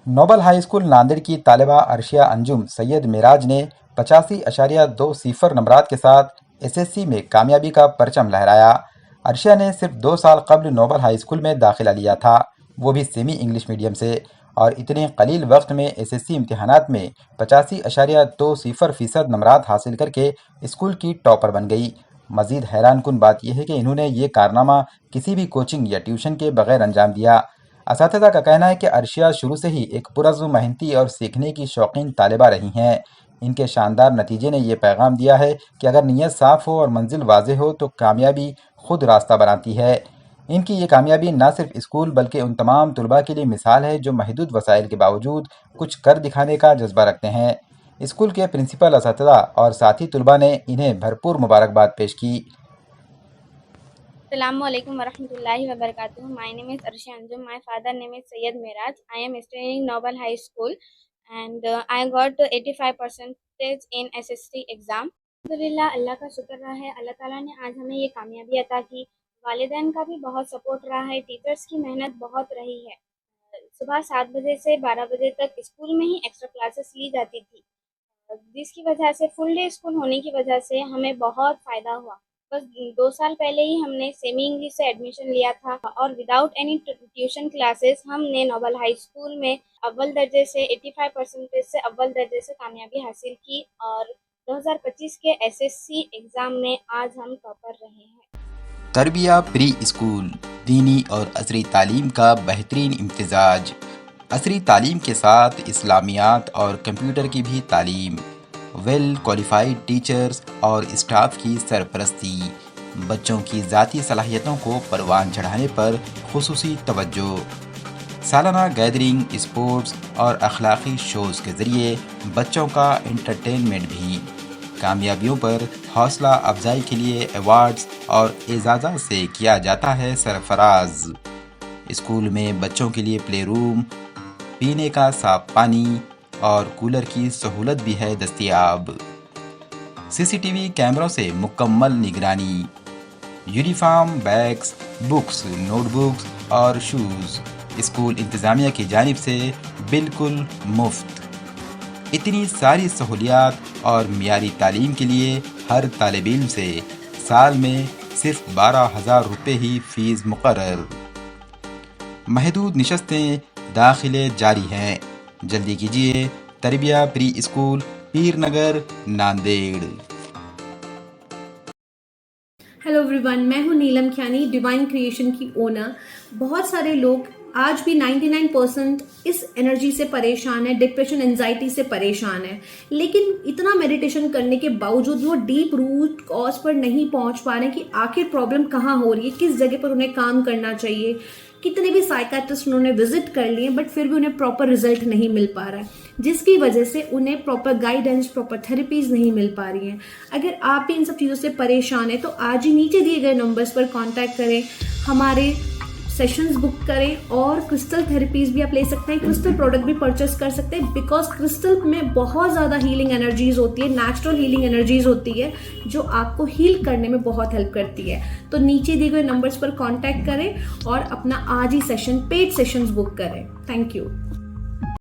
Nobel high school Nanded کی طالبہ عرشیہ انجم سید معراج نے 85.20 نمبرات کے ساتھ ایس ایس سی میں کامیابی کا پرچم لہرایا۔ عرشیہ نے صرف 2 سال قبل نوبل ہائی اسکول میں داخلہ لیا تھا، وہ بھی سیمی انگلش میڈیم سے، اور اتنے قلیل وقت میں ایس ایس سی امتحانات میں 85.20% نمبرات حاصل کر کے اسکول کی ٹاپر بن گئی۔ مزید حیران کن بات یہ ہے کہ انہوں نے یہ کارنامہ کسی بھی کوچنگ یا ٹیوشن کے بغیر انجام دیا۔ اساتذہ کا کہنا ہے کہ عرشیہ شروع سے ہی ایک پرعزم، محنتی اور سیکھنے کی شوقین طالبہ رہی ہیں۔ ان کے شاندار نتیجے نے یہ پیغام دیا ہے کہ اگر نیت صاف ہو اور منزل واضح ہو تو کامیابی خود راستہ بناتی ہے۔ ان کی یہ کامیابی نہ صرف اسکول بلکہ ان تمام طلباء کے لیے مثال ہے جو محدود وسائل کے باوجود کچھ کر دکھانے کا جذبہ رکھتے ہیں۔ اسکول کے پرنسپل، اساتذہ اور ساتھی طلباء نے انہیں بھرپور مبارکباد پیش کی۔ السلام علیکم ورحمۃ اللہ وبرکاتہ. My name is Arshia Anjum. My father name is Syed Miraj. I am studying Noble High School and I got 85% in SSC exam. الحمدللہ، اللہ کا شکر رہا ہے، اللہ تعالیٰ نے آج ہمیں یہ کامیابی عطا کی۔ والدین کا بھی بہت سپورٹ رہا ہے، ٹیچرز کی محنت بہت رہی ہے۔ صبح 7 بجے سے 12 بجے تک اسکول میں ہی ایکسٹرا کلاسز لی جاتی تھی، جس کی وجہ سے فل ڈے اسکول ہونے کی وجہ سے ہمیں بہت فائدہ ہوا۔ بس 2 سال پہلے ہی ہم نے سیمی انگلش سے ایڈمیشن لیا تھا اور وداؤٹ اینی ٹیوشن کلاسز ہم نے نوبل ہائی اسکول میں اول درجے سے 85% سے اول درجے سے کامیابی حاصل کی، اور 2025 کے ایس ایس سی ایگزام میں آج ہم ٹاپر رہے ہیں۔ تربیہ پری اسکول، دینی اور عصری تعلیم کا بہترین امتزاج۔ عصری تعلیم کے ساتھ اسلامیات اور کمپیوٹر کی بھی تعلیم، ویل کوالیفائڈ ٹیچرز اور اسٹاف کی سرپرستی، بچوں کی ذاتی صلاحیتوں کو پروان چڑھانے پر خصوصی توجہ، سالانہ گیدرنگ، اسپورٹس اور اخلاقی شوز کے ذریعے بچوں کا انٹرٹینمنٹ بھی، کامیابیوں پر حوصلہ افزائی کے لیے ایوارڈز اور اعزازات سے کیا جاتا ہے سرفراز۔ اسکول میں بچوں کے لیے پلے روم، پینے کا صاف پانی اور کولر کی سہولت بھی ہے دستیاب۔ سی سی ٹی وی کیمروں سے مکمل نگرانی، uniform, bags, books, note books اور شوز اسکول انتظامیہ کی جانب سے بالکل مفت۔ اتنی ساری سہولیات اور معیاری تعلیم کے لیے ہر طالب علم سے سال میں صرف 12,000 روپے ہی فیس مقرر۔ محدود نشستیں، داخلے جاری ہیں، جلدی کیجیے۔ Tarbiya pre school, Pir Nagar, Nanded. Hello everyone, میں ہوں نیلم کھیانی، ڈیوائن کریشن کی اونر۔ بہت سارے لوگ آج بھی 99% اس انرجی سے پریشان ہے، ڈپریشن، انزائٹی سے پریشان ہے، لیکن اتنا میڈیٹیشن کرنے کے باوجود وہ ڈیپ روٹ کاز پر نہیں پہنچ پا رہے کہ آخر پرابلم کہاں ہو رہی ہے، کس جگہ پر انہیں کام کرنا چاہیے۔ کتنے بھی سائیکیٹرسٹ انہوں نے وزٹ کر لیے بٹ پھر بھی انہیں پراپر رزلٹ نہیں مل پا رہا ہے، جس کی وجہ سے انہیں پراپر گائیڈنس، پراپر تھیراپیز نہیں مل پا رہی ہیں۔ اگر آپ بھی ان سب چیزوں سے پریشان ہیں تو آج ہی نیچے دیے گئے نمبرز پر کانٹیکٹ کریں، ہمارے سیشنز بک کریں، اور کرسٹل تھیراپیز بھی آپ لے سکتے ہیں، کرسٹل پروڈکٹ بھی پرچیز کر سکتے ہیں، بیکاز کرسٹل میں بہت زیادہ ہیلنگ انرجیز ہوتی ہے، نیچرل ہیلنگ انرجیز ہوتی ہے جو آپ کو ہیل کرنے میں بہت ہیلپ کرتی ہے۔ تو نیچے دیے گئے نمبرز پر کانٹیکٹ کریں اور اپنا آج ہی سیشن، پیڈ سیشنز بک کریں۔ Thank you.